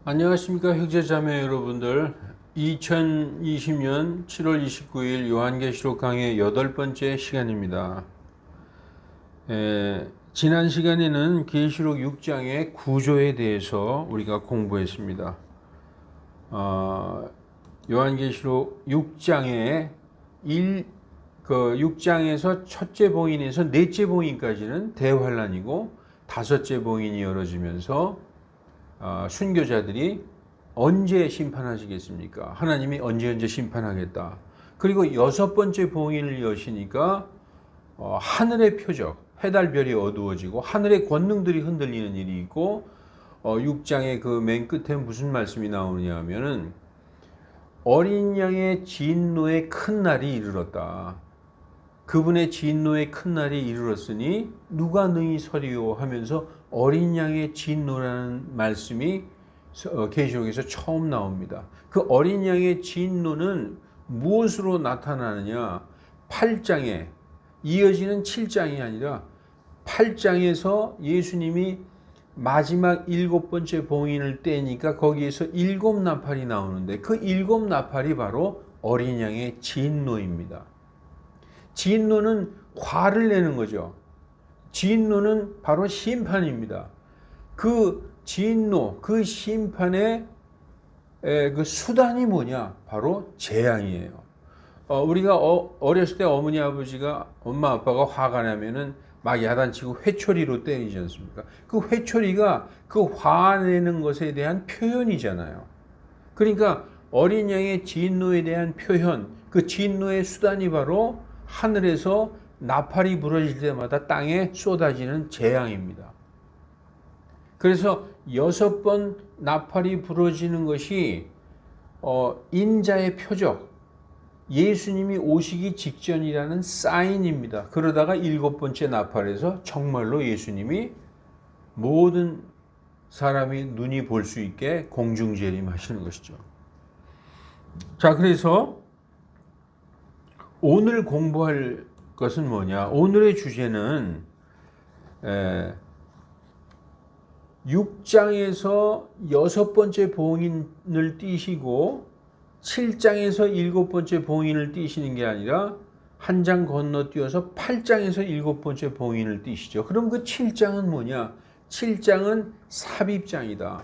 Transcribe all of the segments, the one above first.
안녕하십니까 형제자매 여러분들. 2020년 7월 29일 요한계시록 강의 8번째 시간입니다. 지난 시간에는 계시록 6장의 구조에 대해서 우리가 공부했습니다. 요한계시록 6장의 6장에서 첫째 봉인에서 넷째 봉인까지는 대환란이고 다섯째 봉인이 열어지면서 순교자들이 언제 심판하시겠습니까? 하나님이 언제 심판하겠다. 그리고 여섯 번째 봉인을 여시니까 하늘의 표적, 해달별이 어두워지고 하늘의 권능들이 흔들리는 일이 있고 6장의 그 맨 끝에 무슨 말씀이 나오느냐 하면은 어린 양의 진노의 큰 날이 이르렀다. 그분의 진노의 큰 날이 이르렀으니 누가 능히 서리요 하면서 어린 양의 진노라는 말씀이 계시록에서 처음 나옵니다. 그 어린 양의 진노는 무엇으로 나타나느냐? 8장에 이어지는 7장이 아니라 8장에서 예수님이 마지막 7번째 봉인을 떼니까 거기에서 7나팔이 나오는데 그 7나팔이 바로 어린 양의 진노입니다. 진노는 화를 내는 거죠. 진노는 바로 심판입니다. 그 진노, 그 심판의 그 수단이 뭐냐? 바로 재앙이에요. 우리가 어렸을 때 어머니 아버지가 엄마 아빠가 화가 나면은 막 야단치고 회초리로 때리지 않습니까? 그 회초리가 그 화내는 것에 대한 표현이잖아요. 그러니까 어린 양의 진노에 대한 표현, 그 진노의 수단이 바로 하늘에서 나팔이 부러질 때마다 땅에 쏟아지는 재앙입니다. 그래서 6번 나팔이 부러지는 것이 인자의 표적, 예수님이 오시기 직전이라는 사인입니다. 그러다가 7번째 나팔에서 정말로 예수님이 모든 사람이 눈이 볼 수 있게 공중재림하시는 것이죠. 자, 그래서 오늘 공부할 것은 뭐냐? 오늘의 주제는 6장에서 6번째 봉인을 띄시고 7장에서 7번째 봉인을 띄시는 게 아니라 한 장 건너뛰어서 8장에서 7번째 봉인을 띄시죠. 그럼 그 7장은 뭐냐? 7장은 삽입장이다.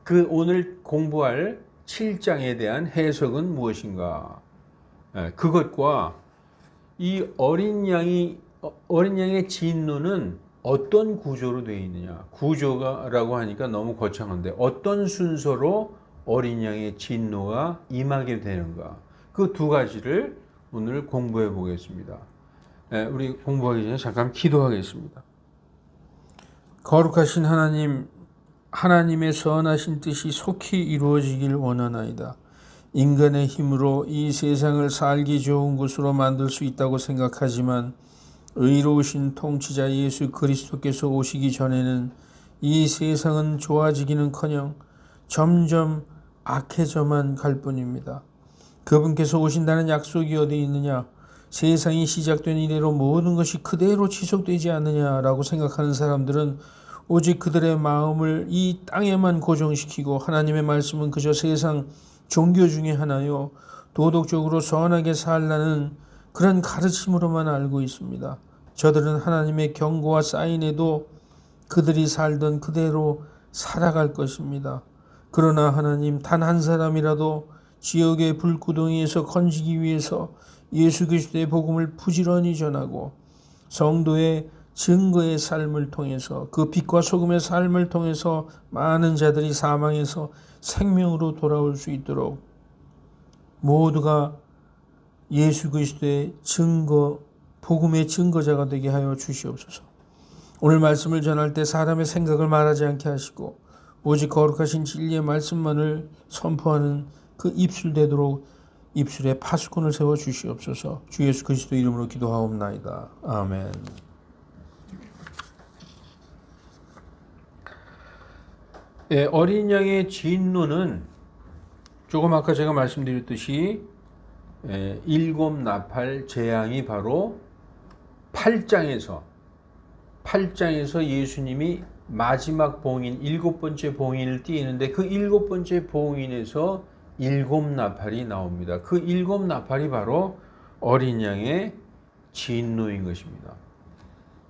그 오늘 공부할 7장에 대한 해석은 무엇인가? 그것과 이 어린 양의 진노는 어떤 구조로 되어 있느냐? 구조라고 하니까 너무 거창한데 어떤 순서로 어린 양의 진노가 임하게 되는가? 그 두 가지를 오늘 공부해 보겠습니다. 우리 공부하기 전에 잠깐 기도하겠습니다. 거룩하신 하나님, 하나님의 선하신 뜻이 속히 이루어지길 원하나이다. 인간의 힘으로 이 세상을 살기 좋은 곳으로 만들 수 있다고 생각하지만 의로우신 통치자 예수 그리스도께서 오시기 전에는 이 세상은 좋아지기는커녕 점점 악해져만 갈 뿐입니다. 그분께서 오신다는 약속이 어디 있느냐? 세상이 시작된 이래로 모든 것이 그대로 지속되지 않느냐라고 생각하는 사람들은 오직 그들의 마음을 이 땅에만 고정시키고 하나님의 말씀은 그저 세상 종교 중에 하나요, 도덕적으로 선하게 살라는 그런 가르침으로만 알고 있습니다. 저들은 하나님의 경고와 사인에도 그들이 살던 그대로 살아갈 것입니다. 그러나 하나님, 단 한 사람이라도 지옥의 불구덩이에서 건지기 위해서 예수 그리스도의 복음을 부지런히 전하고 성도의 증거의 삶을 통해서 그 빛과 소금의 삶을 통해서 많은 자들이 사망에서 생명으로 돌아올 수 있도록 모두가 예수 그리스도의 증거, 복음의 증거자가 되게 하여 주시옵소서. 오늘 말씀을 전할 때 사람의 생각을 말하지 않게 하시고 오직 거룩하신 진리의 말씀만을 선포하는 그 입술 되도록 입술에 파수꾼을 세워 주시옵소서. 주 예수 그리스도 이름으로 기도하옵나이다. 아멘. 어린 양의 진노는 조금 아까 제가 말씀드렸듯이 7나팔 재앙이 바로 8장에서 예수님이 마지막 봉인, 7번째 봉인을 띄는데 그 7번째 봉인에서 7나팔이 나옵니다. 그 7나팔이 바로 어린 양의 진노인 것입니다.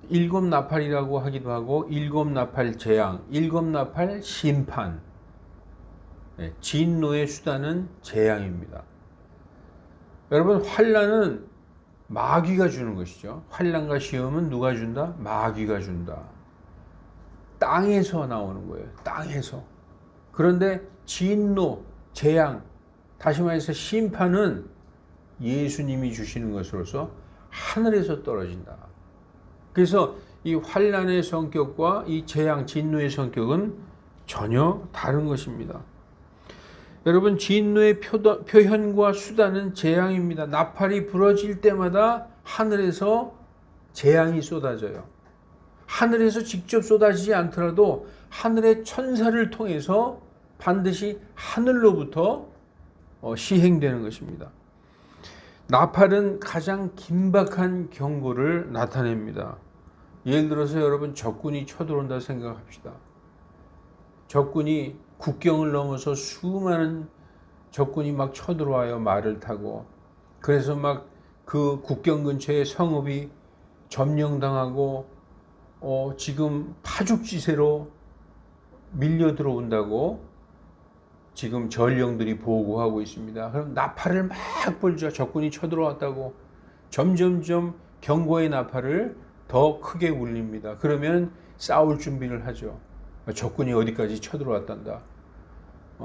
7나팔이라고 하기도 하고 7나팔 재앙, 7나팔 심판. 진노의 수단은 재앙입니다. 여러분, 환난은 마귀가 주는 것이죠. 환난과 시험은 누가 준다? 마귀가 준다. 땅에서 나오는 거예요. 땅에서. 그런데 진노, 재앙, 다시 말해서 심판은 예수님이 주시는 것으로서 하늘에서 떨어진다. 그래서 이 환난의 성격과 이 재앙, 진노의 성격은 전혀 다른 것입니다. 여러분, 진노의 표현과 수단은 재앙입니다. 나팔이 부러질 때마다 하늘에서 재앙이 쏟아져요. 하늘에서 직접 쏟아지지 않더라도 하늘의 천사를 통해서 반드시 하늘로부터 시행되는 것입니다. 나팔은 가장 긴박한 경고를 나타냅니다. 예를 들어서 여러분, 적군이 쳐들어온다 생각합시다. 적군이 국경을 넘어서 수많은 적군이 막 쳐들어와요. 말을 타고. 그래서 막 그 국경 근처에 성읍이 점령당하고 지금 파죽지세로 밀려 들어온다고 지금 전령들이 보고하고 있습니다. 그럼 나팔을 막 불죠. 적군이 쳐들어왔다고. 점점점 경고의 나팔을 더 크게 울립니다. 그러면 싸울 준비를 하죠. 적군이 어디까지 쳐들어왔단다.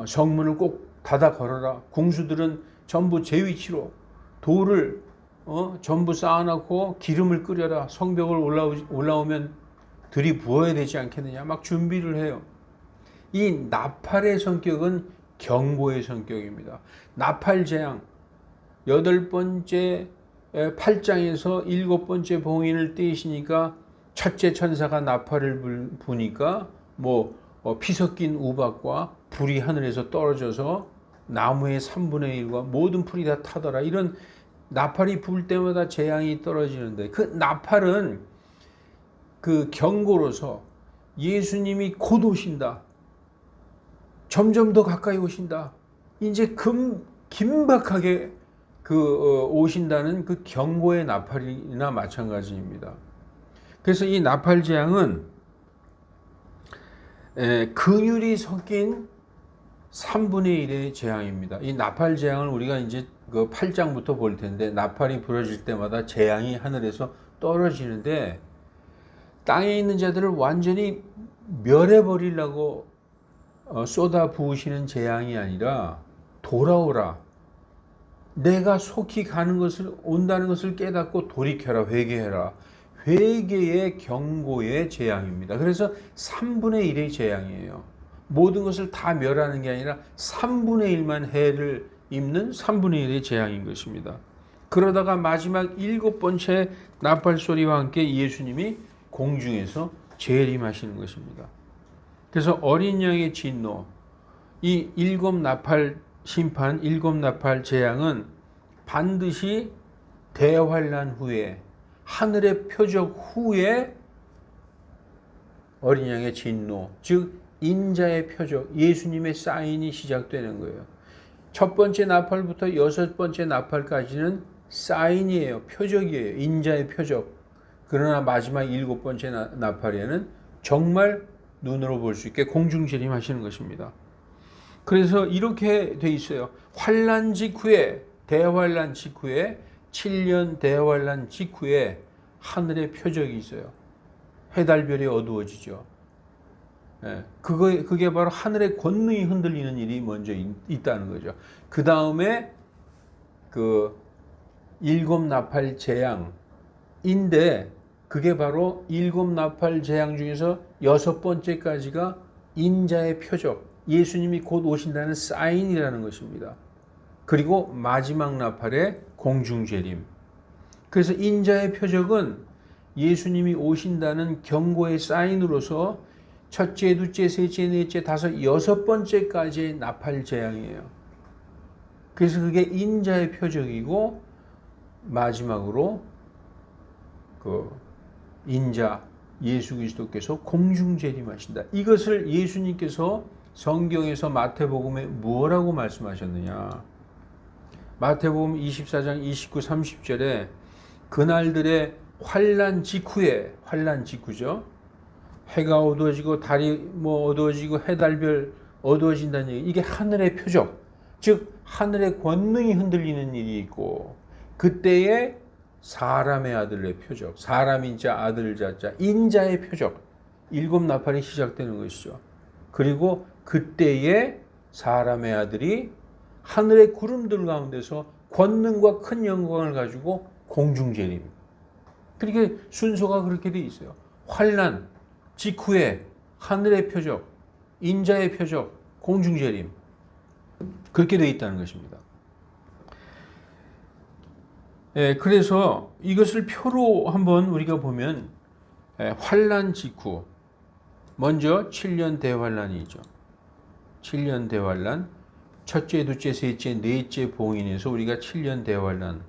성문을 꼭 닫아 걸어라. 궁수들은 전부 제 위치로 돌을 전부 쌓아놓고 기름을 끓여라. 성벽을 올라오면 들이부어야 되지 않겠느냐. 막 준비를 해요. 이 나팔의 성격은 경고의 성격입니다. 나팔 재앙 8번째 8장에서 7번째 봉인을 떼시니까 첫째 천사가 나팔을 부니까 피 섞인 우박과 불이 하늘에서 떨어져서 나무의 3분의 1과 모든 풀이 다 타더라. 이런 나팔이 불 때마다 재앙이 떨어지는데 그 나팔은 그 경고로서 예수님이 곧 오신다. 점점 더 가까이 오신다. 이제 긴박하게 오신다는 그 경고의 나팔이나 마찬가지입니다. 그래서 이 나팔 재앙은 긍휼이 섞인 3분의 1의 재앙입니다. 이 나팔 재앙을 우리가 이제 그 8장부터 볼 텐데, 나팔이 부러질 때마다 재앙이 하늘에서 떨어지는데 땅에 있는 자들을 완전히 멸해버리려고 쏟아 부으시는 재앙이 아니라 돌아오라. 내가 속히 온다는 것을 깨닫고 돌이켜라. 회개해라. 회개의 경고의 재앙입니다. 그래서 3분의 1의 재앙이에요. 모든 것을 다 멸하는 게 아니라 3분의 1만 해를 입는 3분의 1의 재앙인 것입니다. 그러다가 마지막 7번째 나팔 소리와 함께 예수님이 공중에서 재림하시는 것입니다. 그래서 어린 양의 진노, 이 7나팔 심판, 7나팔 재앙은 반드시 대환란 후에, 하늘의 표적 후에 어린 양의 진노, 즉 인자의 표적, 예수님의 사인이 시작되는 거예요. 첫 번째 나팔부터 6번째 나팔까지는 사인이에요. 표적이에요. 인자의 표적. 그러나 마지막 7번째 나팔에는 정말 눈으로 볼 수 있게 공중재림하시는 것입니다. 그래서 이렇게 돼 있어요. 환란 직후에, 대환란 직후에, 7년 대환란 직후에 하늘의 표적이 있어요. 해달별이 어두워지죠. 그게 바로 하늘의 권능이 흔들리는 일이 먼저 있다는 거죠. 그 다음에 그 7나팔 재앙인데, 그게 바로 7나팔 재앙 중에서 6번째까지가 인자의 표적, 예수님이 곧 오신다는 사인이라는 것입니다. 그리고 마지막 나팔의 공중재림. 그래서 인자의 표적은 예수님이 오신다는 경고의 사인으로서 첫째, 둘째, 셋째, 넷째, 다섯, 6번째까지의 나팔 재앙이에요. 그래서 그게 인자의 표적이고, 마지막으로 인자, 예수 그리스도께서 공중 재림하신다. 이것을 예수님께서 성경에서 마태복음에 뭐라고 말씀하셨느냐? 마태복음 24장 29, 30절에 그날들의 환난 직후에, 환난 직후죠. 해가 어두워지고 달이 어두워지고 해달별 어두워진다는 얘기. 이게 하늘의 표적, 즉 하늘의 권능이 흔들리는 일이 있고, 그때에 사람의 아들의 표적, 사람인자 아들 자자 인자의 표적, 일곱 나팔이 시작되는 것이죠. 그리고 그때에 사람의 아들이 하늘의 구름들 가운데서 권능과 큰 영광을 가지고 공중재림. 그렇게 순서가 그렇게 돼 있어요. 환난 직후에 하늘의 표적, 인자의 표적, 공중재림. 그렇게 되어 있다는 것입니다. 그래서 이것을 표로 한번 우리가 보면, 환난 직후, 먼저 7년 대환란이죠. 7년 대환란, 첫째, 둘째, 셋째, 넷째 봉인에서 우리가 7년 대환란.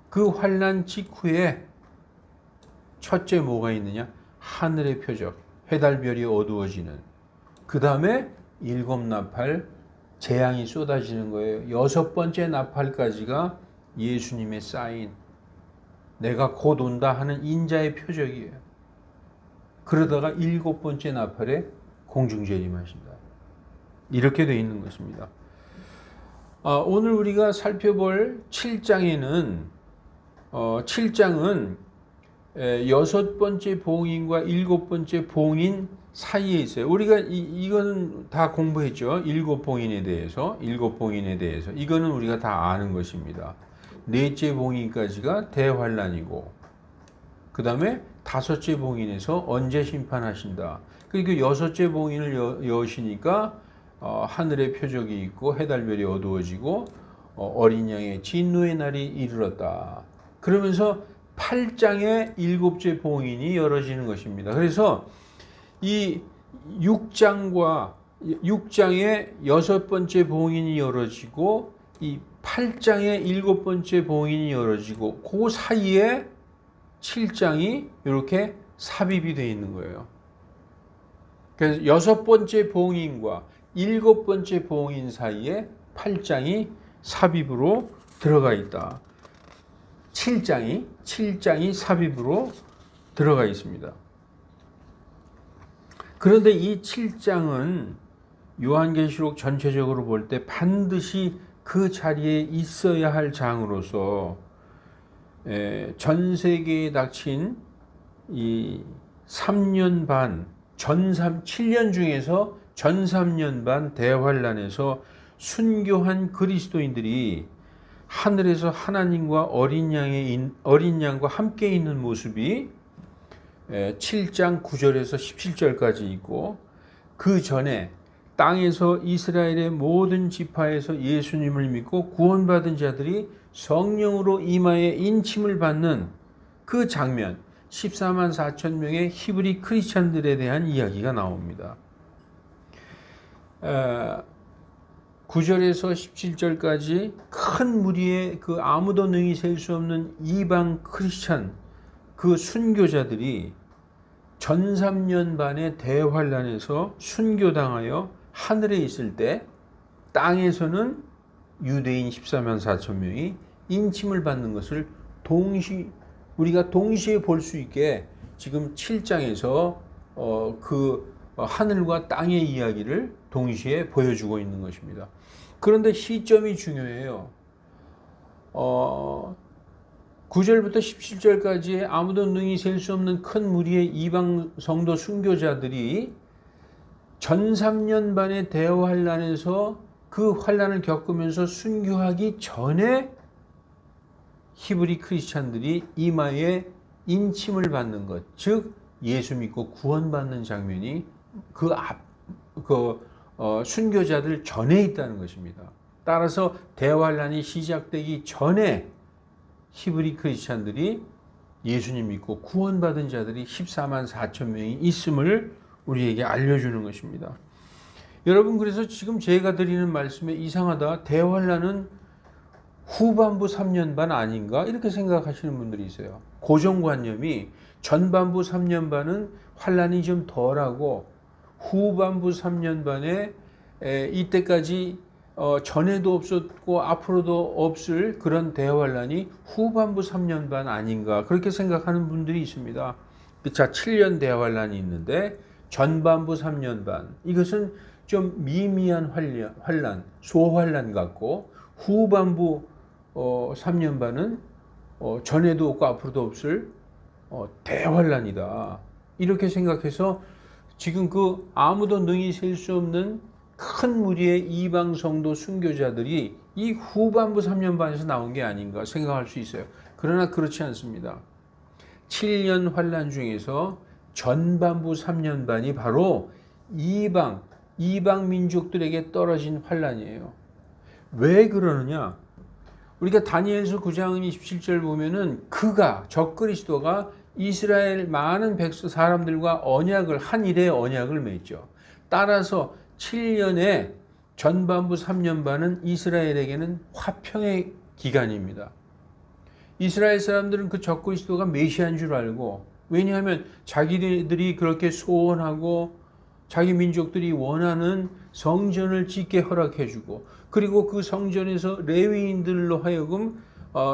그 환난 직후에 첫째 뭐가 있느냐? 하늘의 표적, 해달별이 어두워지는. 그 다음에 일곱 나팔, 재앙이 쏟아지는 거예요. 여섯 번째 나팔까지가 예수님의 사인, 내가 곧 온다 하는 인자의 표적이에요. 그러다가 일곱 번째 나팔에 공중재림하신다. 이렇게 되어 있는 것입니다. 오늘 우리가 살펴볼 7장에는 7장은 여섯 번째 봉인과 일곱 번째 봉인 사이에 있어요. 우리가 이거는 다 공부했죠. 일곱 봉인에 대해서. 이거는 우리가 다 아는 것입니다. 넷째 봉인까지가 대환란이고, 그 다음에 다섯째 봉인에서 언제 심판하신다. 그리고 여섯째 봉인을 여시니까 하늘의 표적이 있고 해달별이 어두워지고 어린 양의 진노의 날이 이르렀다. 그러면서 8장의 일곱째 봉인이 열어지는 것입니다. 그래서 이 6장의 여섯 번째 봉인이 열어지고 이 8장의 일곱 번째 봉인이 열어지고 그 사이에 7장이 이렇게 삽입이 되어 있는 거예요. 그래서 여섯 번째 봉인과 일곱 번째 봉인 사이에 8장이 삽입으로 들어가 있다. 7장이 삽입으로 들어가 있습니다. 그런데 이 7장은 요한계시록 전체적으로 볼 때 반드시 그 자리에 있어야 할 장으로서 전 세계에 닥친 이 3년 반, 7년 중에서 전 3년 반 대환란에서 순교한 그리스도인들이 하늘에서 하나님과 어린 양과 함께 있는 모습이 7장 9절에서 17절까지 있고, 그 전에 땅에서 이스라엘의 모든 지파에서 예수님을 믿고 구원받은 자들이 성령으로 이마에 인침을 받는 그 장면, 14만 4천 명의 히브리 크리스찬들에 대한 이야기가 나옵니다. 9절에서 17절까지 큰 무리의 그 아무도 능히 셀 수 없는 이방 크리스찬, 그 순교자들이 전 3년 반의 대환란에서 순교당하여 하늘에 있을 때, 땅에서는 유대인 14만 4천 명이 인침을 받는 것을 우리가 동시에 볼 수 있게 지금 7장에서 그 하늘과 땅의 이야기를 동시에 보여주고 있는 것입니다. 그런데 시점이 중요해요. 9절부터 17절까지의 아무도 능히 셀 수 없는 큰 무리의 이방 성도 순교자들이 전 3년 반의 대환란에서 그 환란을 겪으면서 순교하기 전에 히브리 크리스찬들이 이마에 인침을 받는 것, 즉 예수 믿고 구원받는 장면이 순교자들 전에 있다는 것입니다. 따라서 대환란이 시작되기 전에 히브리 크리스찬들이 예수님 믿고 구원받은 자들이 14만 4천 명이 있음을 우리에게 알려주는 것입니다. 여러분, 그래서 지금 제가 드리는 말씀에 이상하다, 대환란은 후반부 3년 반 아닌가? 이렇게 생각하시는 분들이 있어요. 고정관념이 전반부 3년 반은 환란이 좀 덜하고 후반부 3년 반에 이때까지 전에도 없었고 앞으로도 없을 그런 대환란이 후반부 3년 반 아닌가 그렇게 생각하는 분들이 있습니다. 자, 7년 대환란이 있는데 전반부 3년 반 이것은 좀 미미한 환란, 소환란 같고 후반부 3년 반은 전에도 없고 앞으로도 없을 대환란이다. 이렇게 생각해서 지금 그 아무도 능히 셀 수 없는 큰 무리의 이방 성도 순교자들이 이 후반부 3년 반에서 나온 게 아닌가 생각할 수 있어요. 그러나 그렇지 않습니다. 7년 환란 중에서 전반부 3년 반이 바로 이방 민족들에게 떨어진 환란이에요. 왜 그러느냐? 우리가 다니엘서 9장 27절 보면은 적그리스도가 이스라엘 많은 사람들과 언약을 한 일의 언약을 맺죠. 따라서 7년의 전반부 3년 반은 이스라엘에게는 화평의 기간입니다. 이스라엘 사람들은 그 적그리스도가 메시아인 줄 알고, 왜냐하면 자기들이 그렇게 소원하고 자기 민족들이 원하는 성전을 짓게 허락해주고, 그리고 그 성전에서 레위인들로 하여금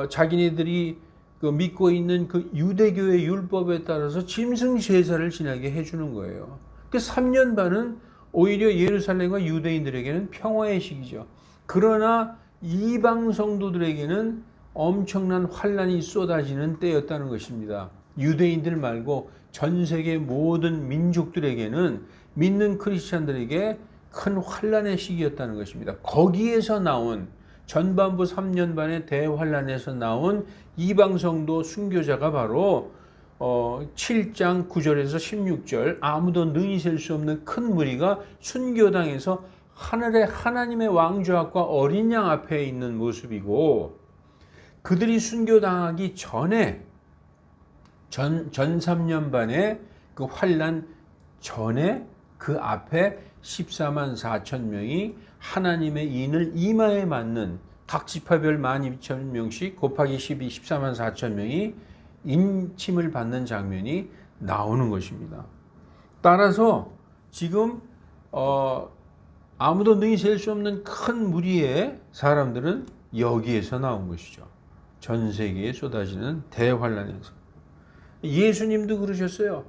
자기네들이 믿고 있는 그 유대교의 율법에 따라서 짐승 제사를 지나게 해주는 거예요. 그 3년 반은 오히려 예루살렘과 유대인들에게는 평화의 시기죠. 그러나 이방 성도들에게는 엄청난 환란이 쏟아지는 때였다는 것입니다. 유대인들 말고 전 세계 모든 민족들에게는 믿는 크리스찬들에게 큰 환란의 시기였다는 것입니다. 거기에서 나온 전반부 3년 반의 대환란에서 나온 이방 성도 순교자가 바로 7장 9절에서 16절 아무도 능히 셀 수 없는 큰 무리가 순교당해서 하늘의 하나님의 왕좌과 어린 양 앞에 있는 모습이고, 그들이 순교당하기 전에 전 3년 반의 그 환란 전에 그 앞에 14만 4천 명이 하나님의 인을 이마에 맞는 각 지파별 12,000명씩 곱하기 12, 14만 4천 명이 인침을 받는 장면이 나오는 것입니다. 따라서 지금 아무도 능히 셀 수 없는 큰 무리의 사람들은 여기에서 나온 것이죠. 전 세계에 쏟아지는 대환란에서. 예수님도 그러셨어요.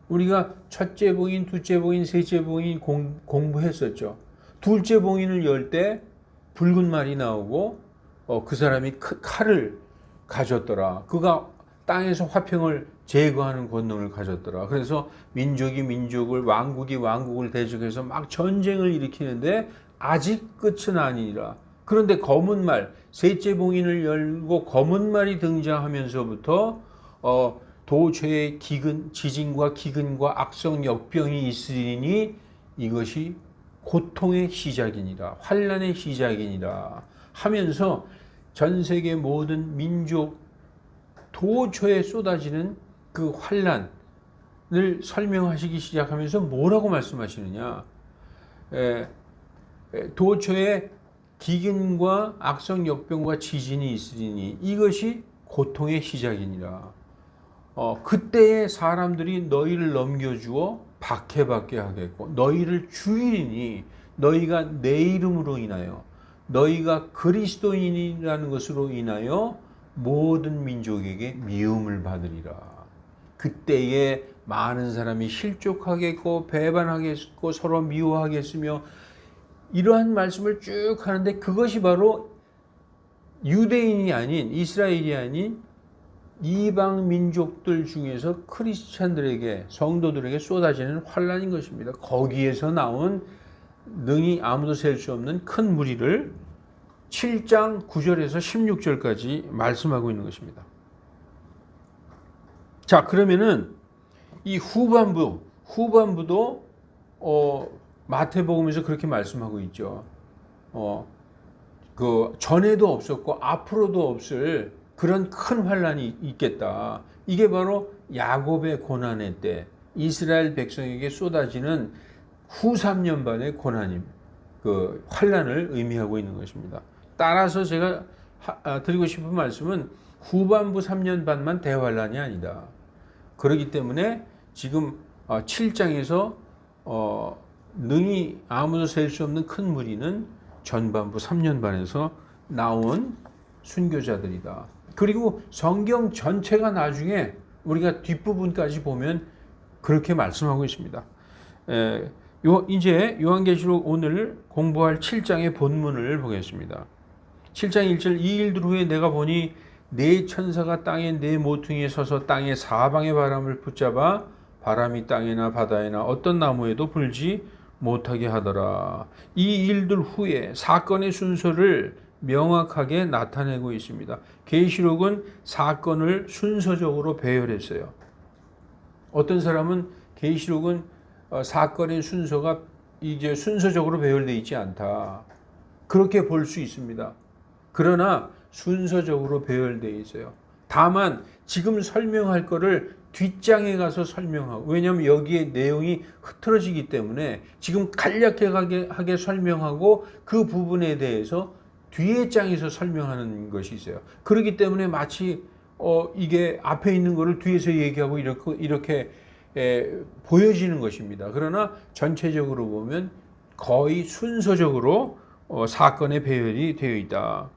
우리가 첫째 봉인, 둘째 봉인, 셋째 봉인 공부했었죠. 둘째 봉인을 열 때 붉은 말이 나오고 그 사람이 칼을 가졌더라. 그가 땅에서 화평을 제거하는 권능을 가졌더라. 그래서 민족이 민족을, 왕국이 왕국을 대적해서 막 전쟁을 일으키는데 아직 끝은 아니라. 그런데 검은 말, 셋째 봉인을 열고 검은 말이 등장하면서부터 도처에 지진과 기근과 악성 역병이 있으리니 이것이 고통의 시작이니라, 환란의 시작이니라 하면서 전 세계 모든 민족 도처에 쏟아지는 그 환란을 설명하시기 시작하면서 뭐라고 말씀하시느냐? 도처에 기근과 악성 역병과 지진이 있으리니 이것이 고통의 시작이니라. 그때에 사람들이 너희를 넘겨주어 박해받게 하겠고 너희를 죽이리니 너희가 내 이름으로 인하여 너희가 그리스도인이라는 것으로 인하여 모든 민족에게 미움을 받으리라. 그때에 많은 사람이 실족하겠고 배반하겠고 서로 미워하겠으며, 이러한 말씀을 쭉 하는데 그것이 바로 유대인이 아닌, 이스라엘이 아닌 이방 민족들 중에서 크리스찬들에게, 성도들에게 쏟아지는 환란인 것입니다. 거기에서 나온 능히 아무도 셀 수 없는 큰 무리를 7장 9절에서 16절까지 말씀하고 있는 것입니다. 자, 그러면은 이 후반부도 마태복음에서 그렇게 말씀하고 있죠. 그 전에도 없었고 앞으로도 없을 그런 큰 환란이 있겠다. 이게 바로 야곱의 고난의 때 이스라엘 백성에게 쏟아지는 후 3년 반의 고난입니다. 그 환란을 의미하고 있는 것입니다. 따라서 제가 드리고 싶은 말씀은 후반부 3년 반만 대환란이 아니다. 그렇기 때문에 지금 7장에서 능히 아무도 셀 수 없는 큰 무리는 전반부 3년 반에서 나온 순교자들이다. 그리고 성경 전체가 나중에 우리가 뒷부분까지 보면 그렇게 말씀하고 있습니다. 이제 요한계시록 오늘 공부할 7장의 본문을 보겠습니다. 7장 1절 이 일들 후에 내가 보니 네 천사가 땅의 네 모퉁이에 서서 땅의 사방의 바람을 붙잡아 바람이 땅이나 바다에나 어떤 나무에도 불지 못하게 하더라. 이 일들 후에 사건의 순서를 명확하게 나타내고 있습니다. 계시록은 사건을 순서적으로 배열했어요. 어떤 사람은 계시록은 사건의 순서가 이제 순서적으로 배열되어 있지 않다. 그렇게 볼 수 있습니다. 그러나 순서적으로 배열되어 있어요. 다만 지금 설명할 거를 뒷장에 가서 설명하고, 왜냐하면 여기에 내용이 흐트러지기 때문에 지금 간략하게 설명하고 그 부분에 대해서 뒤에 장에서 설명하는 것이 있어요. 그렇기 때문에 마치 이게 앞에 있는 거를 뒤에서 얘기하고 이렇게 보여지는 것입니다. 그러나 전체적으로 보면 거의 순서적으로 사건의 배열이 되어 있다.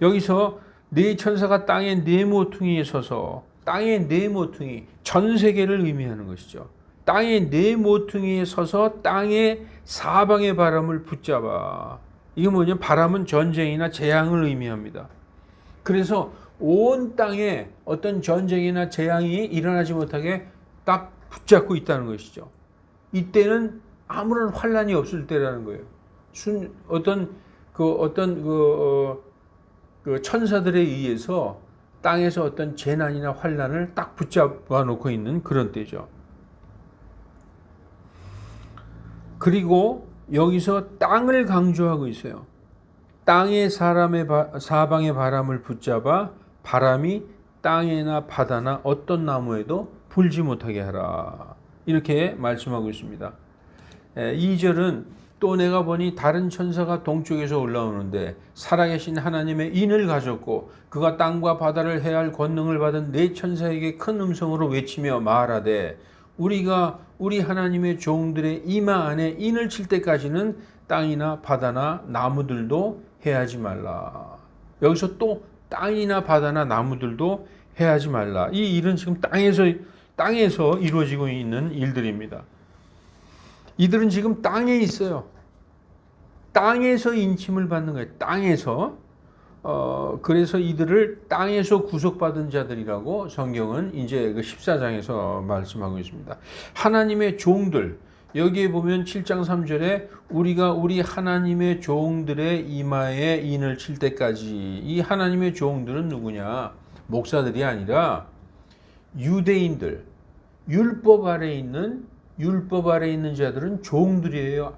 여기서 네 천사가 땅의 네 모퉁이에 서서, 땅의 네 모퉁이, 전 세계를 의미하는 것이죠. 땅의 네 모퉁이에 서서 땅의 사방의 바람을 붙잡아. 이게 뭐냐면 바람은 전쟁이나 재앙을 의미합니다. 그래서 온 땅에 어떤 전쟁이나 재앙이 일어나지 못하게 딱 붙잡고 있다는 것이죠. 이때는 아무런 환란이 없을 때라는 거예요. 어떤 천사들에 의해서 땅에서 어떤 재난이나 환란을 딱 붙잡아 놓고 있는 그런 때죠. 그리고 여기서 땅을 강조하고 있어요. 땅의 사방의 바람을 붙잡아 바람이 땅에나 바다나 어떤 나무에도 불지 못하게 하라. 이렇게 말씀하고 있습니다. 2절은 또 내가 보니 다른 천사가 동쪽에서 올라오는데 살아계신 하나님의 인을 가졌고 그가 땅과 바다를 해할 권능을 받은 네 천사에게 큰 음성으로 외치며 말하되 우리가 우리 하나님의 종들의 이마 안에 인을 칠 때까지는 땅이나 바다나 나무들도 해하지 말라. 여기서 또 땅이나 바다나 나무들도 해하지 말라. 이 일은 지금 땅에서 이루어지고 있는 일들입니다. 이들은 지금 땅에 있어요. 땅에서 인침을 받는 거예요. 땅에서. 그래서 이들을 땅에서 구속받은 자들이라고 성경은 이제 그 14장에서 말씀하고 있습니다. 하나님의 종들, 여기에 보면 7장 3절에 우리가 우리 하나님의 종들의 이마에 인을 칠 때까지, 이 하나님의 종들은 누구냐? 목사들이 아니라 유대인들, 율법 아래 있는 자들은 종들이에요.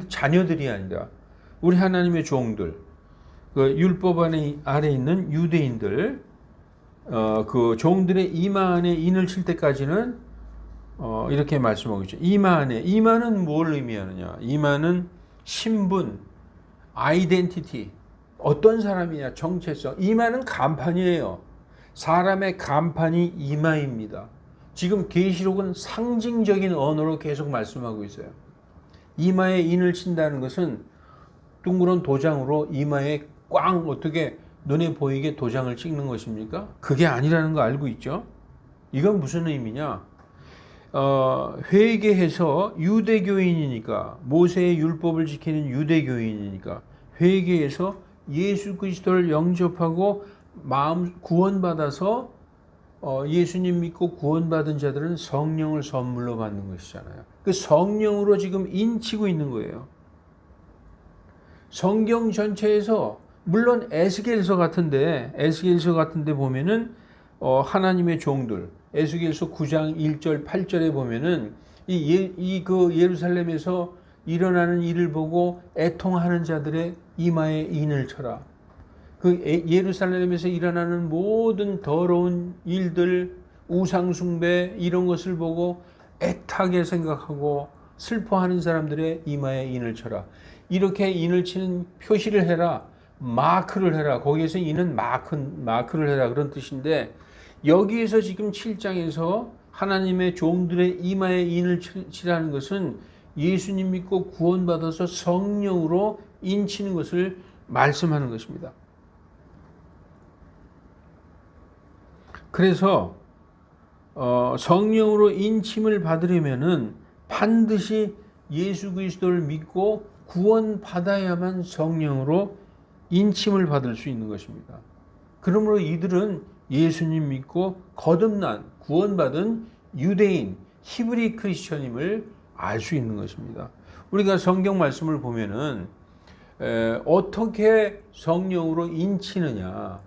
자녀들이 아니라 우리 하나님의 종들, 그 율법 아래 있는 유대인들, 그 종들의 이마 안에 인을 칠 때까지는 이렇게 말씀하고 있죠. 이마 안에, 이마는 뭘 의미하느냐? 이마는 신분, 아이덴티티, 어떤 사람이냐, 정체성. 이마는 간판이에요. 사람의 간판이 이마입니다. 지금 계시록은 상징적인 언어로 계속 말씀하고 있어요. 이마에 인을 친다는 것은 둥그런 도장으로 이마에 꽝 어떻게 눈에 보이게 도장을 찍는 것입니까? 그게 아니라는 거 알고 있죠? 이건 무슨 의미냐? 회개해서 유대교인이니까, 모세의 율법을 지키는 유대교인이니까 회개해서 예수 그리스도를 영접하고 마음 구원받아서 예수님 믿고 구원받은 자들은 성령을 선물로 받는 것이잖아요. 그 성령으로 지금 인치고 있는 거예요. 성경 전체에서 물론 에스겔서 같은데 보면은 하나님의 종들, 에스겔서 9장 1절 8절에 보면은 그 예루살렘에서 일어나는 일을 보고 애통하는 자들의 이마에 인을 쳐라. 그 예루살렘에서 일어나는 모든 더러운 일들, 우상숭배 이런 것을 보고 애타게 생각하고 슬퍼하는 사람들의 이마에 인을 쳐라. 이렇게 인을 치는 표시를 해라. 마크를 해라. 거기에서 이는 마크를 해라 그런 뜻인데, 여기에서 지금 7장에서 하나님의 종들의 이마에 인을 칠하는 것은 예수님 믿고 구원받아서 성령으로 인치는 것을 말씀하는 것입니다. 그래서 성령으로 인침을 받으려면은 반드시 예수 그리스도를 믿고 구원받아야만 성령으로 인침을 받을 수 있는 것입니다. 그러므로 이들은 예수님 믿고 거듭난 구원받은 유대인 히브리 크리스천임을 알 수 있는 것입니다. 우리가 성경 말씀을 보면은 어떻게 성령으로 인치느냐,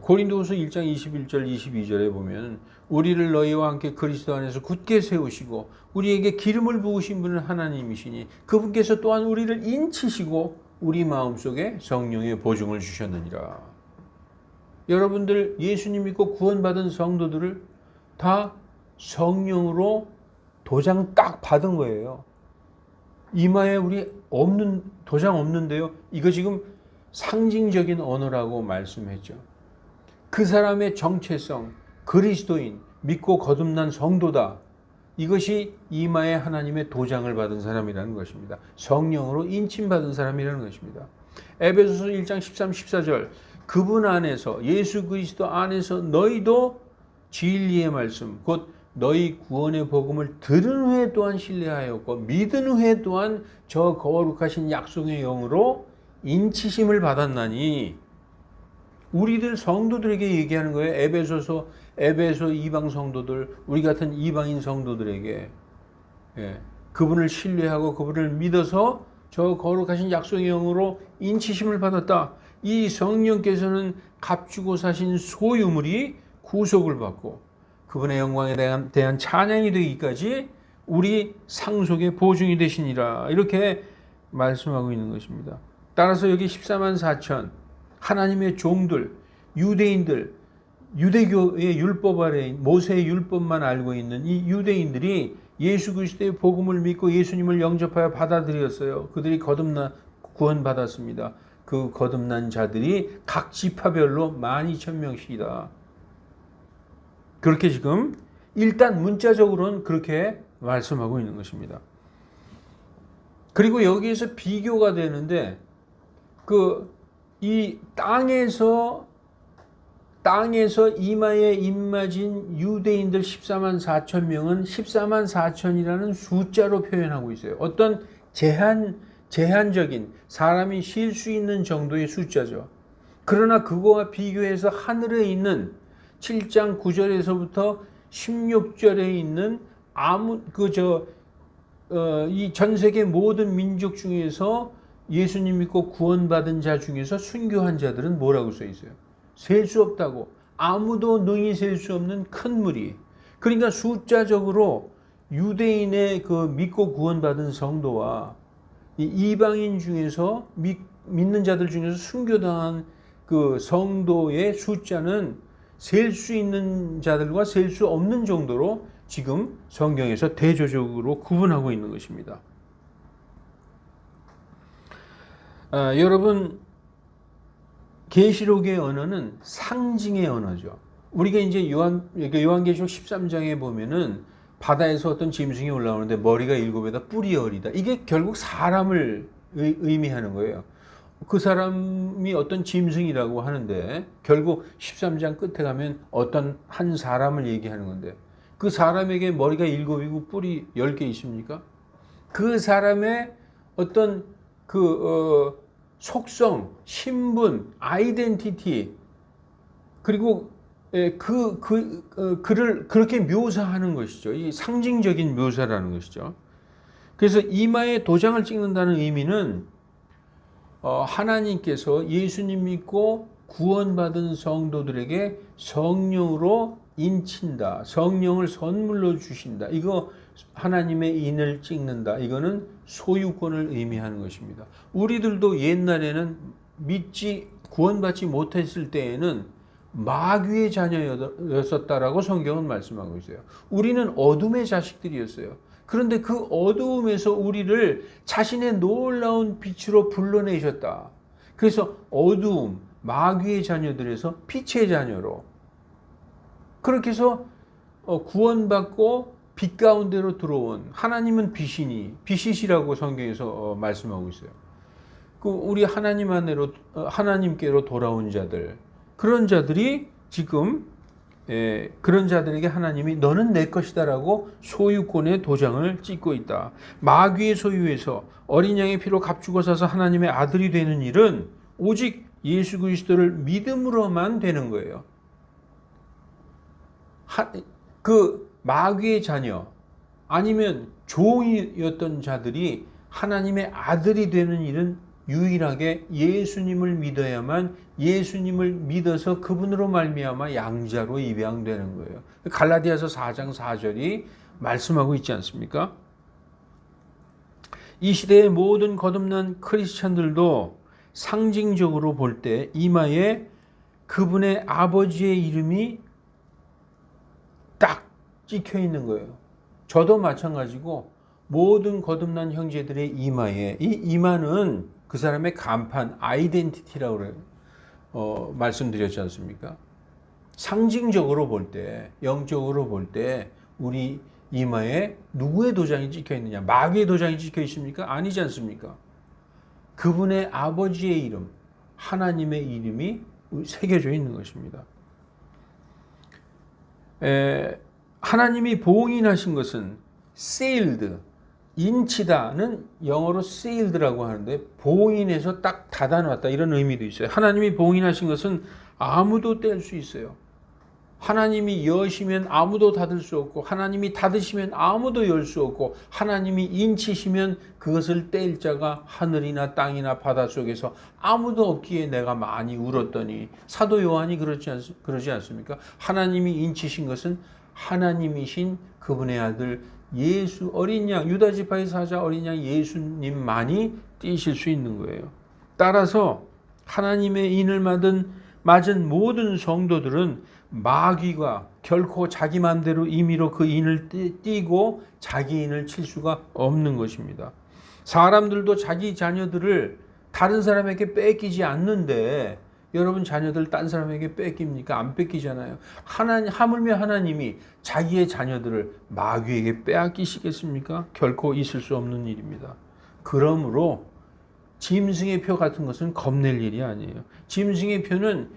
고린도후서 1장 21절 22절에 보면 우리를 너희와 함께 그리스도 안에서 굳게 세우시고 우리에게 기름을 부으신 분은 하나님이시니 그분께서 또한 우리를 인치시고 우리 마음속에 성령의 보증을 주셨느니라. 여러분들 예수님 믿고 구원받은 성도들을 다 성령으로 도장 딱 받은 거예요. 이마에 우리 없는 도장 없는데요. 이거 지금 상징적인 언어라고 말씀했죠. 그 사람의 정체성, 그리스도인, 믿고 거듭난 성도다. 이것이 이마에 하나님의 도장을 받은 사람이라는 것입니다. 성령으로 인침받은 사람이라는 것입니다. 에베소서 1장 13, 14절 그분 안에서 예수 그리스도 안에서 너희도 진리의 말씀 곧 너희 구원의 복음을 들은 후에 또한 신뢰하였고 믿은 후에 또한 저 거룩하신 약속의 영으로 인치심을 받았나니 우리들 성도들에게 얘기하는 거예요. 에베소 이방 성도들, 우리 같은 이방인 성도들에게 그분을 신뢰하고 그분을 믿어서 저 거룩하신 약속의 영으로 인치심을 받았다. 이 성령께서는 값주고 사신 소유물이 구속을 받고 그분의 영광에 대한 찬양이 되기까지 우리 상속의 보증이 되시니라. 이렇게 말씀하고 있는 것입니다. 따라서 여기 14만 4천 하나님의 종들, 유대인들, 유대교의 율법 아래 모세의 율법만 알고 있는 이 유대인들이 예수 그리스도의 복음을 믿고 예수님을 영접하여 받아들였어요. 그들이 거듭나 구원받았습니다. 그 거듭난 자들이 각 지파별로 12,000명씩이다. 그렇게 지금 일단 문자적으로는 그렇게 말씀하고 있는 것입니다. 그리고 여기에서 비교가 되는데 이 땅에서 이마에 입맞은 유대인들 14만 4천 명은 14만 4천이라는 숫자로 표현하고 있어요. 어떤 제한적인 사람이 쉴 수 있는 정도의 숫자죠. 그러나 그거와 비교해서 하늘에 있는 7장 9절에서부터 16절에 있는 이 전 세계 모든 민족 중에서 예수님 믿고 구원받은 자 중에서 순교한 자들은 뭐라고 써 있어요? 셀 수 없다고. 아무도 능히 셀 수 없는 큰 무리. 그러니까 숫자적으로 유대인의 그 믿고 구원받은 성도와 이 이방인 중에서 믿는 자들 중에서 순교당한 그 성도의 숫자는 셀 수 있는 자들과 셀 수 없는 정도로 지금 성경에서 대조적으로 구분하고 있는 것입니다. 여러분, 계시록의 언어는 상징의 언어죠. 우리가 이제 요한계시록 13장에 보면은 바다에서 어떤 짐승이 올라오는데 머리가 7에다 뿔이 10이다. 이게 결국 사람을 의미하는 거예요. 그 사람이 어떤 짐승이라고 하는데 결국 13장 끝에 가면 어떤 한 사람을 얘기하는 건데 그 사람에게 머리가 7이고 뿔이 10개 있습니까? 그 사람의 어떤 속성, 신분, 아이덴티티 그리고 그를 그렇게 묘사하는 것이죠. 이 상징적인 묘사라는 것이죠. 그래서 이마에 도장을 찍는다는 의미는 하나님께서 예수님 믿고 구원받은 성도들에게 성령으로 인친다. 성령을 선물로 주신다. 이거 하나님의 인을 찍는다. 이거는 소유권을 의미하는 것입니다. 우리들도 옛날에는 구원받지 못했을 때에는 마귀의 자녀였었다라고 성경은 말씀하고 있어요. 우리는 어둠의 자식들이었어요. 그런데 그 어두움에서 우리를 자신의 놀라운 빛으로 불러내셨다. 그래서 어두움, 마귀의 자녀들에서 빛의 자녀로 그렇게 해서 구원받고 빛 가운데로 들어온 하나님은 빛이시라고 성경에서 말씀하고 있어요. 우리 하나님 안으로 하나님께로 돌아온 자들 그런 자들이 지금 그런 자들에게 하나님이 너는 내 것이다라고 소유권의 도장을 찍고 있다. 마귀의 소유에서 어린 양의 피로 값주고 사서 하나님의 아들이 되는 일은 오직 예수 그리스도를 믿음으로만 되는 거예요. 그 마귀의 자녀 아니면 종이었던 자들이 하나님의 아들이 되는 일은 유일하게 예수님을 믿어야만 예수님을 믿어서 그분으로 말미암아 양자로 입양되는 거예요. 갈라디아서 4장 4절이 말씀하고 있지 않습니까? 이 시대의 모든 거듭난 크리스찬들도 상징적으로 볼 때 이마에 그분의 아버지의 이름이 딱 찍혀 있는 거예요. 저도 마찬가지고 모든 거듭난 형제들의 이마에 이 이마는 그 사람의 간판, 아이덴티티라고 그래요. 말씀드렸지 않습니까? 상징적으로 볼 때, 영적으로 볼 때 우리 이마에 누구의 도장이 찍혀 있느냐? 마귀의 도장이 찍혀 있습니까? 아니지 않습니까? 그분의 아버지의 이름, 하나님의 이름이 새겨져 있는 것입니다. 하나님이 봉인하신 것은 sealed, 인치다는 영어로 sealed라고 하는데 봉인해서 딱 닫아놨다 이런 의미도 있어요. 하나님이 봉인하신 것은 아무도 뗄 수 있어요. 하나님이 여시면 아무도 닫을 수 없고 하나님이 닫으시면 아무도 열 수 없고 하나님이 인치시면 그것을 뗄 자가 하늘이나 땅이나 바닷속에서 아무도 없기에 내가 많이 울었더니 사도 요한이 그러지 않습니까? 하나님이 인치신 것은 하나님이신 그분의 아들 예수 어린 양 유다 지파의 사자 어린 양 예수님만이 띄실 수 있는 거예요. 따라서 하나님의 인을 맞은 모든 성도들은 마귀가 결코 자기 마음대로 임의로 그 인을 띄고 자기 인을 칠 수가 없는 것입니다. 사람들도 자기 자녀들을 다른 사람에게 뺏기지 않는데 여러분 자녀들 딴 사람에게 뺏깁니까? 안 뺏기잖아요. 하물며 하나님이 자기의 자녀들을 마귀에게 빼앗기시겠습니까? 결코 있을 수 없는 일입니다. 그러므로 짐승의 표 같은 것은 겁낼 일이 아니에요. 짐승의 표는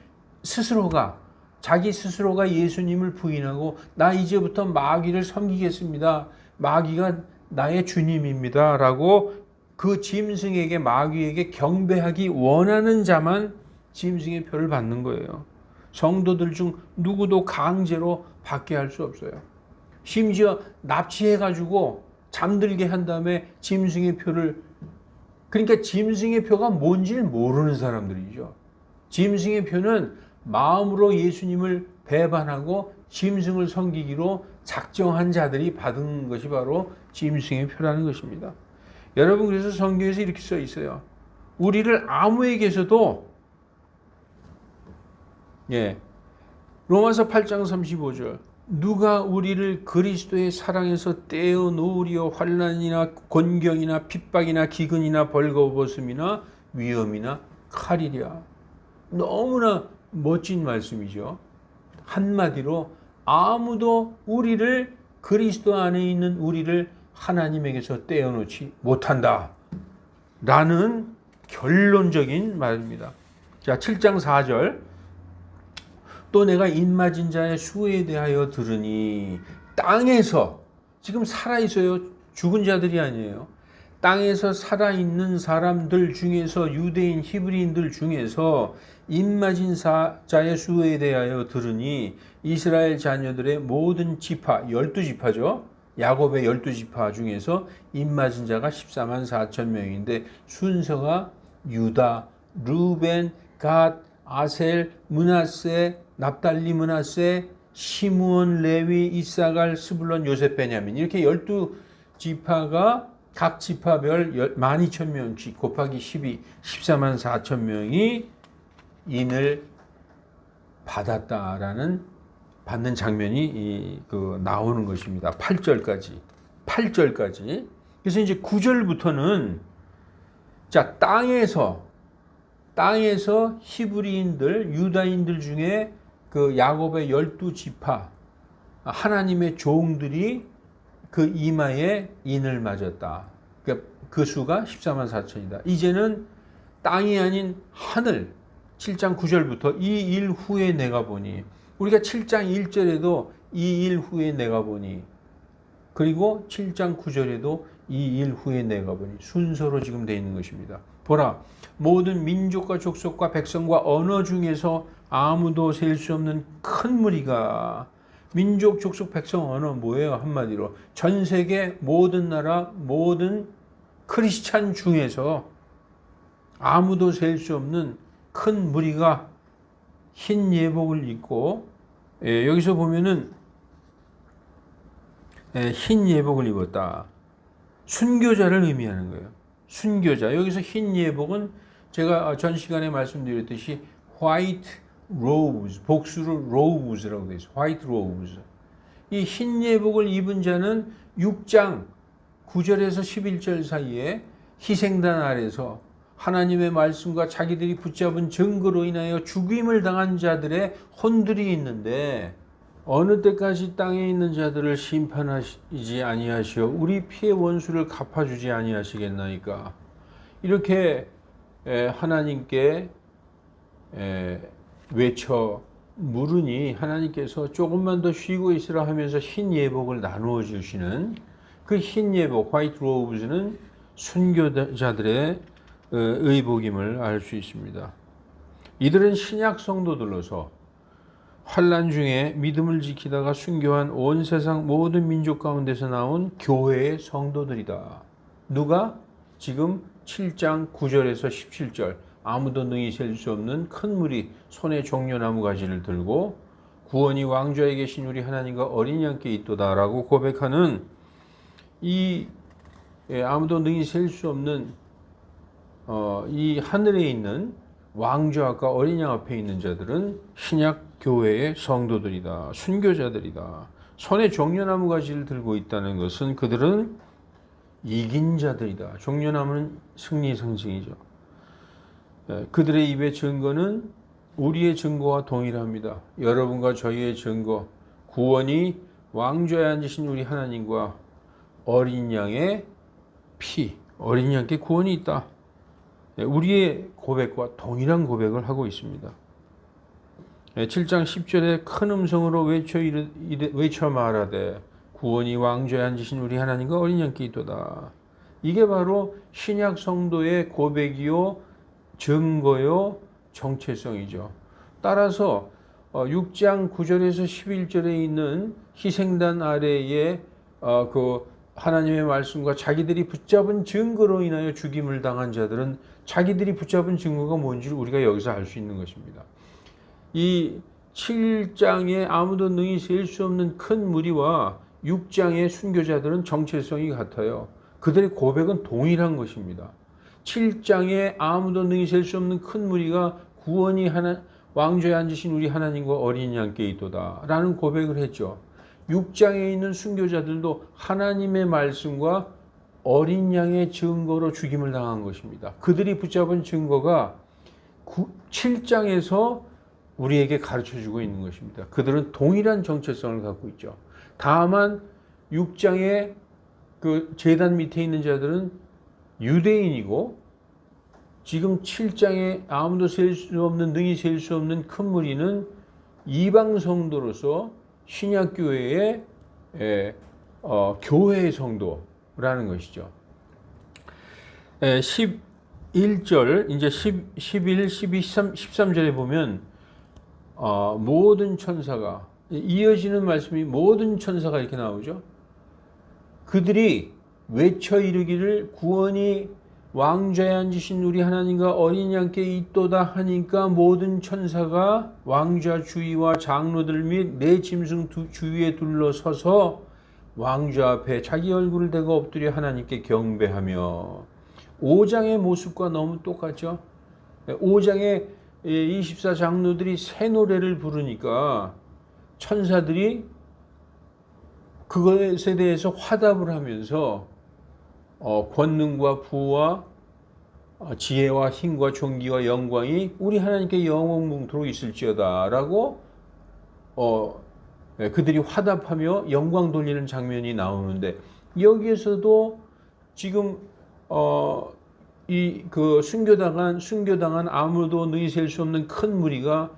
자기 스스로가 예수님을 부인하고 나 이제부터 마귀를 섬기겠습니다. 마귀가 나의 주님입니다. 라고 그 짐승에게 마귀에게 경배하기 원하는 자만 짐승의 표를 받는 거예요. 성도들 중 누구도 강제로 받게 할 수 없어요. 심지어 납치해가지고 잠들게 한 다음에 짐승의 표를 그러니까 짐승의 표가 뭔지를 모르는 사람들이죠. 짐승의 표는 마음으로 예수님을 배반하고 짐승을 섬기기로 작정한 자들이 받은 것이 바로 짐승의 표라는 것입니다. 여러분 그래서 성경에서 이렇게 써 있어요. 우리를 아무에게서도 로마서 8장 35절 누가 우리를 그리스도의 사랑에서 떼어 놓으리요 환난이나 곤경이나 핍박이나 기근이나 벌거벗음이나 위험이나 칼이랴. 너무나 멋진 말씀이죠. 한마디로 아무도 우리를 그리스도 안에 있는 우리를 하나님에게서 떼어놓지 못한다 라는 결론적인 말입니다. 자 7장 4절 또 내가 인맞은 자의 수에 대하여 들으니 땅에서 지금 살아있어요. 죽은 자들이 아니에요. 땅에서 살아있는 사람들 중에서 유대인 히브리인들 중에서 인맞은 자의 수에 대하여 들으니 이스라엘 자녀들의 모든 지파 12지파죠. 야곱의 12지파 중에서 인맞은 자가 14만 4천 명인데 순서가 유다, 루벤, 갓, 아셀, 므낫세, 납달리 므낫세, 시므온, 레위, 이사갈, 스불론, 요셉, 베냐민 이렇게 12지파가 각 지파별 12,000명씩 곱하기 12, 14만 4천 명이 인을 받는 장면이 나오는 것입니다. 8절까지. 그래서 이제 9절부터는 자 땅에서 땅에서 히브리인들, 유다인들 중에 그 야곱의 12지파 하나님의 종들이 그 이마에 인을 맞았다. 그러니까 그 수가 14만 4천이다. 이제는 땅이 아닌 하늘. 7장 9절부터 이 일 후에 내가 보니, 우리가 7장 1절에도 이 일 후에 내가 보니, 그리고 7장 9절에도 이 일 후에 내가 보니, 순서로 지금 되어 있는 것입니다. 보라, 모든 민족과 족속과 백성과 언어 중에서 아무도 셀 수 없는 큰 무리가, 민족, 족속, 백성, 언어 뭐예요? 한마디로 전 세계 모든 나라, 모든 크리스찬 중에서 아무도 셀 수 없는 큰 무리가 흰 예복을 입고, 여기서 보면은 흰 예복을 입었다. 순교자를 의미하는 거예요. 순교자. 여기서 흰 예복은 제가 전 시간에 말씀드렸듯이 white robes, 복수로 robes라고 되어 있어요. white robes. 이 흰 예복을 입은 자는 6장 9절에서 11절 사이에 희생단 아래서 하나님의 말씀과 자기들이 붙잡은 증거로 인하여 죽임을 당한 자들의 혼들이 있는데, 어느 때까지 땅에 있는 자들을 심판하시지 아니하시어 우리 피의 원수를 갚아주지 아니하시겠나이까. 이렇게 하나님께 외쳐 물으니 하나님께서 조금만 더 쉬고 있으라 하면서 흰 예복을 나누어 주시는 그 흰 예복, 화이트 로브즈는 순교자들의 의복임을 알 수 있습니다. 이들은 신약 성도들로서 환난 중에 믿음을 지키다가 순교한 온 세상 모든 민족 가운데서 나온 교회의 성도들이다. 누가? 지금 7장 9절에서 17절 아무도 능히 셀 수 없는 큰 무리 손에 종려나무 가지를 들고 구원이 왕좌에 계신 우리 하나님과 어린 양께 있도다라고 고백하는 이 아무도 능히 셀 수 없는 이 하늘에 있는 왕좌과 어린 양 앞에 있는 자들은 신약 교회의 성도들이다. 순교자들이다. 손에 종려나무 가지를 들고 있다는 것은 그들은 이긴 자들이다. 종려나무는 승리 상징이죠. 그들의 입의 증거는 우리의 증거와 동일합니다. 여러분과 저희의 증거, 구원이 왕좌에 앉으신 우리 하나님과 어린 양의 피, 어린 양께 구원이 있다. 우리의 고백과 동일한 고백을 하고 있습니다. 7장 10절에 큰 음성으로 외쳐 말하되 구원이 왕좌에 앉으신 우리 하나님과 어린 양께 있도다. 이게 바로 신약 성도의 고백이요, 증거요, 정체성이죠. 따라서 6장 9절에서 11절에 있는 희생단 아래에 그 하나님의 말씀과 자기들이 붙잡은 증거로 인하여 죽임을 당한 자들은 자기들이 붙잡은 증거가 뭔지를 우리가 여기서 알 수 있는 것입니다. 이 7장에 아무도 능히 셀 수 없는 큰 무리와 6장의 순교자들은 정체성이 같아요. 그들의 고백은 동일한 것입니다. 7장에 아무도 능히 셀 수 없는 큰 무리가 구원이 왕좌에 앉으신 우리 하나님과 어린 양께 있도다 라는 고백을 했죠. 6장에 있는 순교자들도 하나님의 말씀과 어린 양의 증거로 죽임을 당한 것입니다. 그들이 붙잡은 증거가 7장에서 우리에게 가르쳐주고 있는 것입니다. 그들은 동일한 정체성을 갖고 있죠. 다만 6장의 그 제단 밑에 있는 자들은 유대인이고, 지금 7장에 아무도 셀 수 없는, 능히 셀 수 없는 큰 무리는 이방 성도로서 신약교회의 교회의 성도라는 것이죠. 11절, 이제 11, 12, 13절에 보면 모든 천사가, 이어지는 말씀이 모든 천사가 이렇게 나오죠. 그들이 외쳐 이르기를 구원이 왕좌에 앉으신 우리 하나님과 어린 양께 있도다 하니까 모든 천사가 왕좌 주위와 장로들 및 네 짐승 주위에 둘러서서 왕좌 앞에 자기 얼굴을 대고 엎드려 하나님께 경배하며, 5장의 모습과 너무 똑같죠. 5장의 24 장로들이 새 노래를 부르니까 천사들이 그것에 대해서 화답을 하면서 권능과 부와 지혜와 힘과 존귀와 영광이 우리 하나님께 영원토록 있을지어다라고 그들이 화답하며 영광 돌리는 장면이 나오는데, 여기에서도 지금 이 그 순교당한 아무도 너희 셀 수 없는 큰 무리가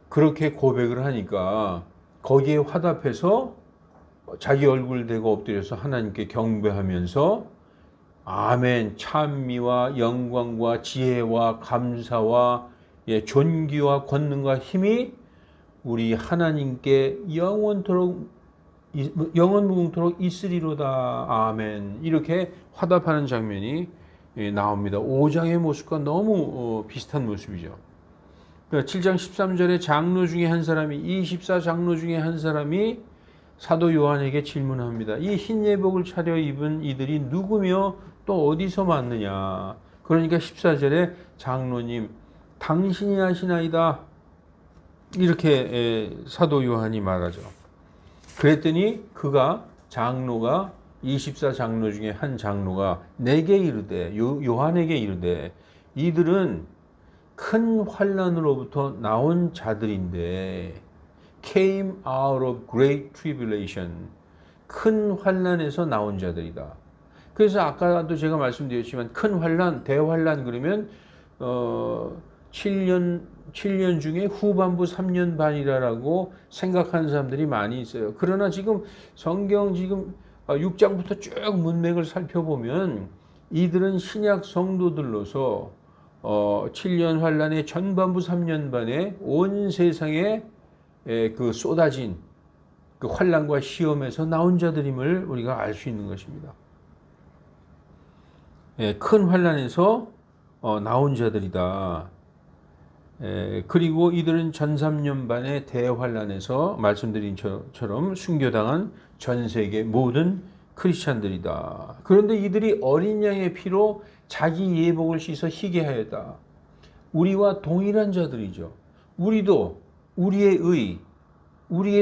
그렇게 고백을 하니까 거기에 화답해서 자기 얼굴 대고 엎드려서 하나님께 경배하면서 아멘, 찬미와 영광과 지혜와 감사와 존귀와 권능과 힘이 우리 하나님께 영원무궁토록 있으리로다. 아멘. 이렇게 화답하는 장면이 나옵니다. 5장의 모습과 너무 비슷한 모습이죠. 7장 13절에 장로 중에 한 사람이, 24장로 중에 한 사람이 사도 요한에게 질문합니다. 이 흰 예복을 차려입은 이들이 누구며 또 어디서 왔느냐. 그러니까 14절에 장로님 당신이 하시나이다, 이렇게 사도 요한이 말하죠. 그랬더니 장로가 24장로 중에 한 장로가 내게 이르되, 요한에게 이르되, 이들은 큰 환난으로부터 나온 자들인데, came out of great tribulation, 큰 환난에서 나온 자들이다. 그래서 아까도 제가 말씀드렸지만 큰 환난, 대환난 그러면 7년 중에 후반부 3년 반이라고 생각하는 사람들이 많이 있어요. 그러나 지금 성경 6장부터 쭉 문맥을 살펴보면 이들은 신약 성도들로서 7년 환란의 전반부 3년 반에 온 세상에 그 쏟아진 그 환란과 시험에서 나온 자들임을 우리가 알 수 있는 것입니다. 큰 환란에서 나온 자들이다. 그리고 이들은 전 3년 반의 대환란에서 말씀드린 처럼 순교당한 전 세계 모든 크리스찬들이다. 그런데 이들이 어린 양의 피로 자기 예복을 씻어 희게 하였다. 우리와 동일한 자들이죠. 우리도 우리의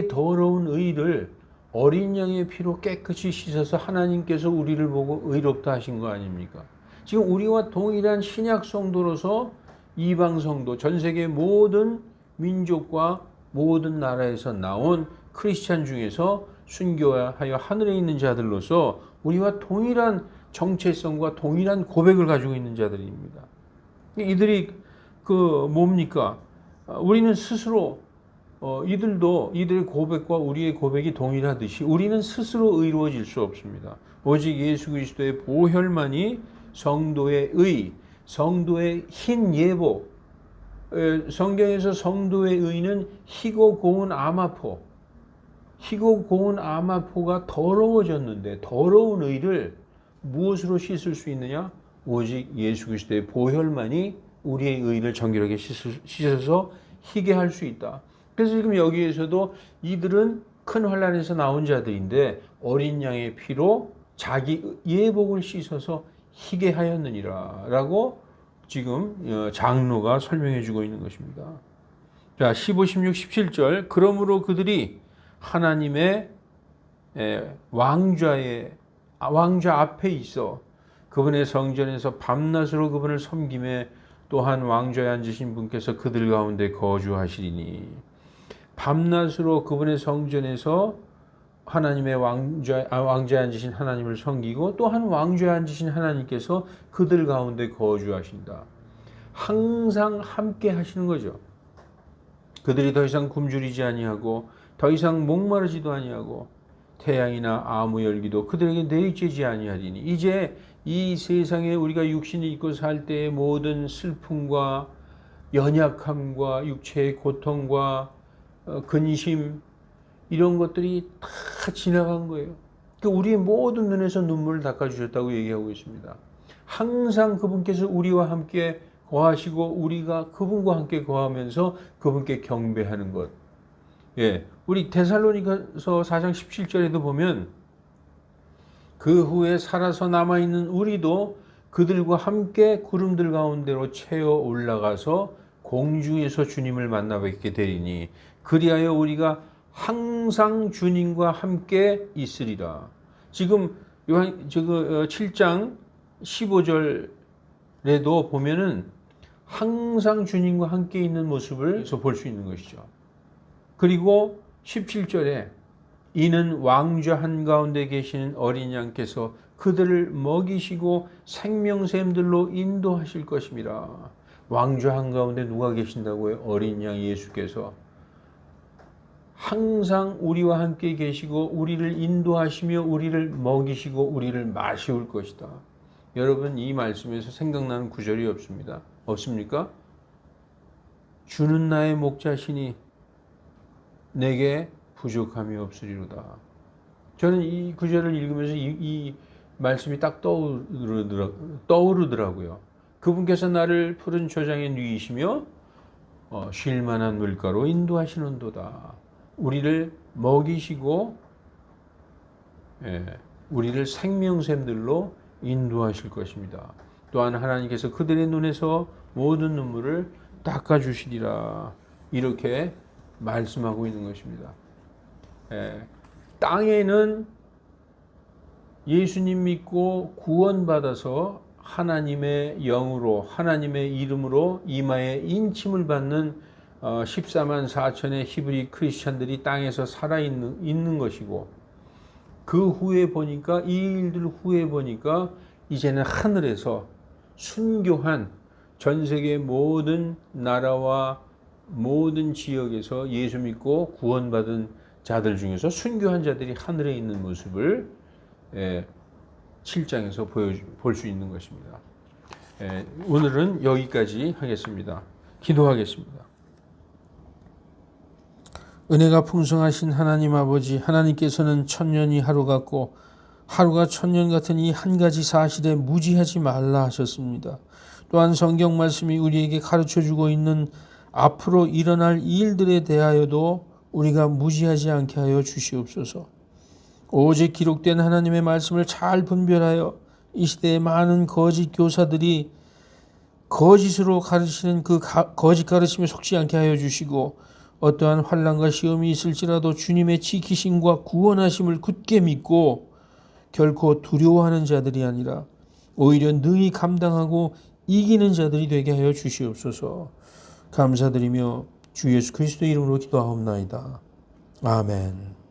더러운 의를 어린 양의 피로 깨끗이 씻어서 하나님께서 우리를 보고 의롭다 하신 거 아닙니까? 지금 우리와 동일한 신약 성도로서 이방 성도, 전 세계 모든 민족과 모든 나라에서 나온 크리스찬 중에서 순교하여 하늘에 있는 자들로서 우리와 동일한 정체성과 동일한 고백을 가지고 있는 자들입니다. 이들이 뭡니까? 우리는 스스로 이들의 고백과 우리의 고백이 동일하듯이 우리는 스스로 의로워질 수 없습니다. 오직 예수 그리스도의 보혈만이 성도의 의, 성도의 흰 예복, 성경에서 성도의 의는 희고 고운 아마포가 더러워졌는데, 더러운 의를 무엇으로 씻을 수 있느냐? 오직 예수 그리스도의 보혈만이 우리의 의를 정결하게 씻어서 희게 할 수 있다. 그래서 지금 여기에서도 이들은 큰 환난에서 나온 자들인데 어린 양의 피로 자기 예복을 씻어서 희게 하였느니라 라고 지금 장로가 설명해 주고 있는 것입니다. 자, 15, 16, 17절. 그러므로 그들이 하나님의 왕좌 앞에 있어 그분의 성전에서 밤낮으로 그분을 섬김에, 또한 왕좌에 앉으신 분께서 그들 가운데 거주하시리니, 밤낮으로 그분의 성전에서 하나님의 왕좌에 앉으신 하나님을 섬기고, 또한 왕좌에 앉으신 하나님께서 그들 가운데 거주하신다. 항상 함께 하시는 거죠. 그들이 더 이상 굶주리지 아니하고 더 이상 목마르지도 아니하고 태양이나 아무 열기도 그들에게 내리쬐지 아니하리니, 이제 이 세상에 우리가 육신을 입고 살 때의 모든 슬픔과 연약함과 육체의 고통과 근심, 이런 것들이 다 지나간 거예요. 우리의 모든 눈에서 눈물을 닦아주셨다고 얘기하고 있습니다. 항상 그분께서 우리와 함께 거하시고 우리가 그분과 함께 거하면서 그분께 경배하는 것. 우리 데살로니가서 4장 17절에도 보면 그 후에 살아서 남아있는 우리도 그들과 함께 구름들 가운데로 채워 올라가서 공중에서 주님을 만나 뵙게 되리니, 그리하여 우리가 항상 주님과 함께 있으리라. 지금 7장 15절 그래도 보면은 항상 주님과 함께 있는 모습을 볼 수 있는 것이죠. 그리고 17절에 이는 왕좌 한가운데 계시는 어린 양께서 그들을 먹이시고 생명샘들로 인도하실 것입니다. 왕좌 한가운데 누가 계신다고요? 어린 양 예수께서 항상 우리와 함께 계시고 우리를 인도하시며 우리를 먹이시고 우리를 마시울 것이다. 여러분, 이 말씀에서 생각나는 구절이 없습니까? 주는 나의 목자시니 내게 부족함이 없으리로다. 저는 이 구절을 읽으면서 이 말씀이 딱 떠오르더라고요. 그분께서 나를 푸른 초장에 누이시며 쉴 만한 물가로 인도하시는도다. 우리를 먹이시고 우리를 생명샘들로 인도하실 것입니다. 또한 하나님께서 그들의 눈에서 모든 눈물을 닦아주시리라. 이렇게 말씀하고 있는 것입니다. 땅에는 예수님 믿고 구원받아서 하나님의 영으로 하나님의 이름으로 이마에 인침을 받는 14만 4천의 히브리 크리스찬들이 땅에서 살아있는 것이고, 그 후에 보니까 이 일들 후에 보니까 이제는 하늘에서 순교한 전 세계 모든 나라와 모든 지역에서 예수 믿고 구원받은 자들 중에서 순교한 자들이 하늘에 있는 모습을 7장에서 볼 수 있는 것입니다. 오늘은 여기까지 하겠습니다. 기도하겠습니다. 은혜가 풍성하신 하나님 아버지, 하나님께서는 천년이 하루 같고 하루가 천년 같은 이 한 가지 사실에 무지하지 말라 하셨습니다. 또한 성경 말씀이 우리에게 가르쳐주고 있는 앞으로 일어날 일들에 대하여도 우리가 무지하지 않게 하여 주시옵소서. 오직 기록된 하나님의 말씀을 잘 분별하여 이 시대의 많은 거짓 교사들이 거짓으로 가르치는 그 거짓 가르침에 속지 않게 하여 주시고, 어떠한 환난과 시험이 있을지라도 주님의 지키심과 구원하심을 굳게 믿고 결코 두려워하는 자들이 아니라 오히려 능히 감당하고 이기는 자들이 되게 하여 주시옵소서. 감사드리며 주 예수 그리스도의 이름으로 기도하옵나이다. 아멘.